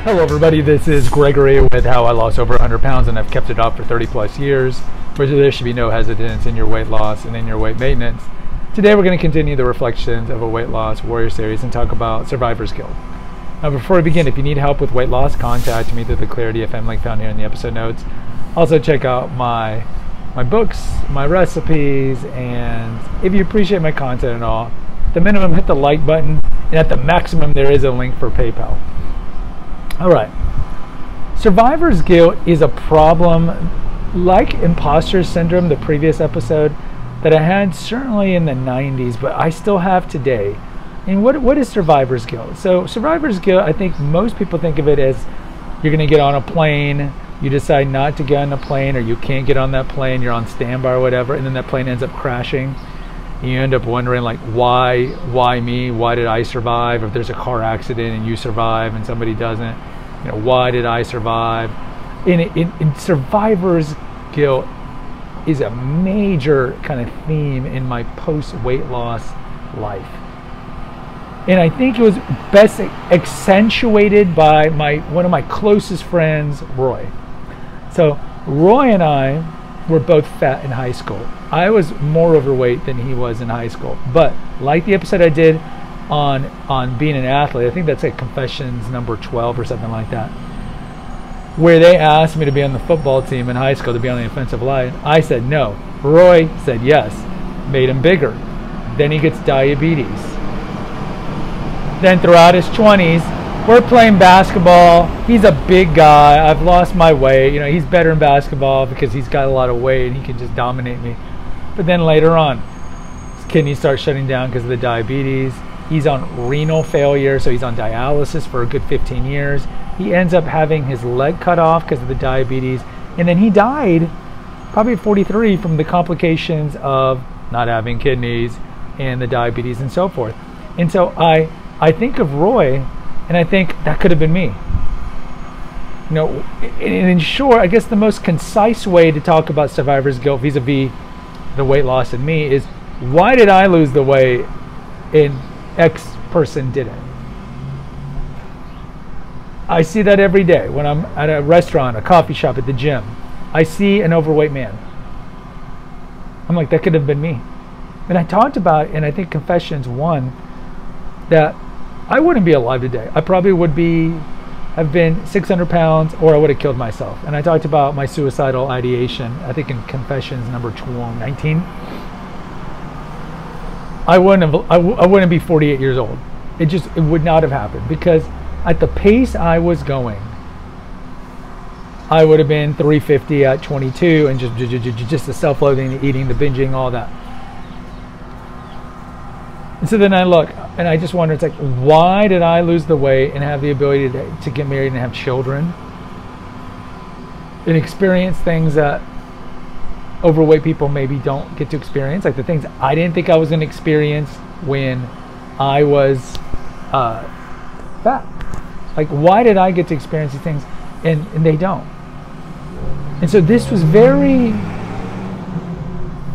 Hello everybody, this is Gregory with how I lost over 100 pounds and I've kept it off for 30 plus years, where there should be no hesitance in your weight loss and in your weight maintenance. Today we're going to continue the reflections of a weight loss warrior series and talk about survivor's guilt. Now before we begin, if you need help with weight loss, contact me through the Clarity FM link found here in the episode notes. Also check out my books, my recipes, and if you appreciate my content and all, at the minimum hit the like button, and at the maximum there is a link for PayPal. Alright, survivor's guilt is a problem like imposter syndrome, the previous episode, that I had certainly in the 90s, but I still have today. And what is survivor's guilt? So survivor's guilt, I think most people think of it as you're going to get on a plane, you decide not to get on the plane, or you can't get on that plane, you're on standby or whatever, and then that plane ends up crashing. You end up wondering, like, why me? Why did I survive? If there's a car accident and you survive and somebody doesn't, why did I survive? In survivor's guilt is a major kind of theme in my post-weight loss life. And I think it was best accentuated by one of my closest friends, Roy. So Roy and I were both fat in high school. I was more overweight than he was in high school. But like the episode I did on being an athlete, I think that's like Confessions number 12 or something like that, where they asked me to be on the football team in high school, to be on the offensive line. I said no. Roy said yes. Made him bigger. Then he gets diabetes. Then throughout his 20s, we're playing basketball. He's a big guy. I've lost my weight. He's better in basketball because he's got a lot of weight and he can just dominate me. But then later on, his kidneys start shutting down because of the diabetes. He's on renal failure, so he's on dialysis for a good 15 years. He ends up having his leg cut off because of the diabetes. And then he died, probably at 43, from the complications of not having kidneys and the diabetes and so forth. And so I think of Roy, and I think that could have been me. And in short, I guess the most concise way to talk about survivor's guilt vis-a-vis the weight loss in me is, why did I lose the weight and X person didn't? I see that every day when I'm at a restaurant, a coffee shop, at the gym. I see an overweight man. I'm like, that could have been me. And I talked about, and I think Confessions 1, that I wouldn't be alive today. I probably would have been 600 pounds, or I would have killed myself. And I talked about my suicidal ideation, I think in Confessions number 19. I wouldn't be 48 years old. It would not have happened, because at the pace I was going, I would have been 350 at 22, and just the self-loathing, the eating, the binging, all that. And so then I look, and I just wonder, it's like, why did I lose the weight and have the ability to get married and have children and experience things that overweight people maybe don't get to experience, like the things I didn't think I was going to experience when I was fat. Like, why did I get to experience these things and they don't? And so this was very,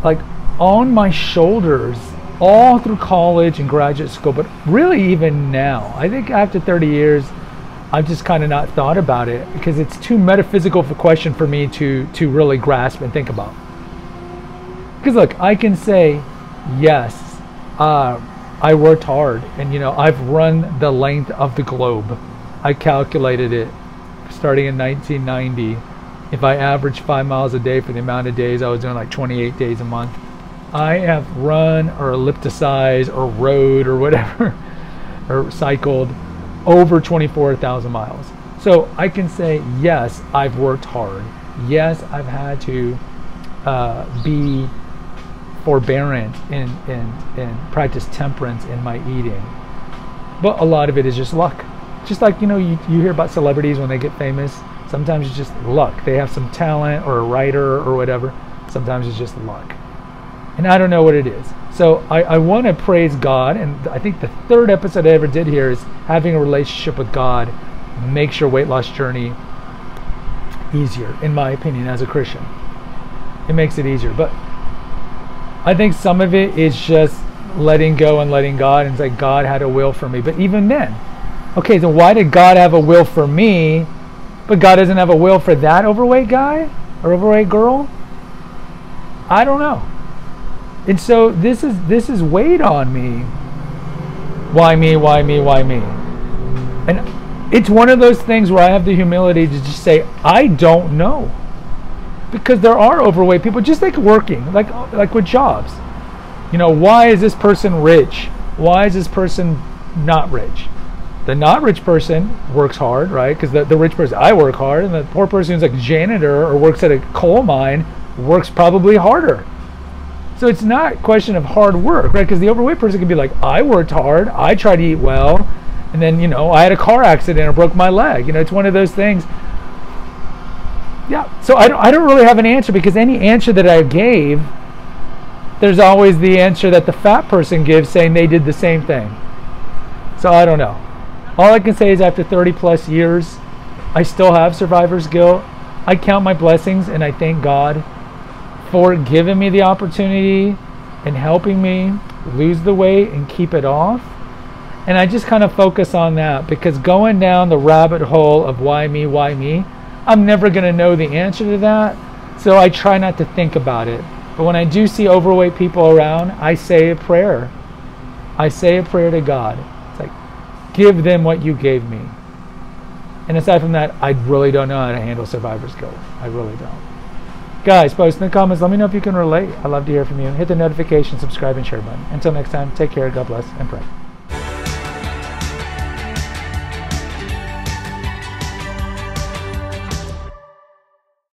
like, on my shoulders all through college and graduate school, but really even now. I think after 30 years, I've just kind of not thought about it, because it's too metaphysical of a question for me to really grasp and think about. Because look, I can say, yes, I worked hard, and I've run the length of the globe. I calculated it starting in 1990. If I averaged 5 miles a day for the amount of days I was doing, like 28 days a month, I have run or ellipticized or rode or whatever, or cycled over 24,000 miles. So I can say, yes, I've worked hard. Yes, I've had to be forbearant and practice temperance in my eating. But a lot of it is just luck. Just like, you hear about celebrities when they get famous. Sometimes it's just luck. They have some talent, or a writer or whatever. Sometimes it's just luck. And I don't know what it is. So I want to praise God, and I think the third episode I ever did here is having a relationship with God makes your weight loss journey easier, in my opinion, as a Christian. It makes it easier. But I think some of it is just letting go and letting God, and it's like God had a will for me. But even then, Okay, so why did God have a will for me, but God doesn't have a will for that overweight guy or overweight girl? I don't know. And so this is weighed on me. Why me? Why me? Why me? And it's one of those things where I have the humility to just say, I don't know. Because there are overweight people, just like working, like with jobs. You know, why is this person rich? Why is this person not rich? The not rich person works hard, right? Because the rich person, I work hard, and the poor person who's like a janitor or works at a coal mine works probably harder. So it's not a question of hard work, right? Because the overweight person can be like, I worked hard, I tried to eat well, and then, you know, I had a car accident or broke my leg. You know, it's one of those things. Yeah, so I don't really have an answer, because any answer that I gave, there's always the answer that the fat person gives saying they did the same thing. So I don't know. All I can say is after 30 plus years, I still have survivor's guilt. I count my blessings and I thank God for giving me the opportunity and helping me lose the weight and keep it off. And I just kind of focus on that, because going down the rabbit hole of why me, I'm never going to know the answer to that. So I try not to think about it. But when I do see overweight people around, I say a prayer. I say a prayer to God. It's like, give them what you gave me. And aside from that, I really don't know how to handle survivor's guilt. I really don't. Guys, post in the comments. Let me know if you can relate. I'd love to hear from you. Hit the notification, subscribe, and share button. Until next time, take care, God bless, and pray.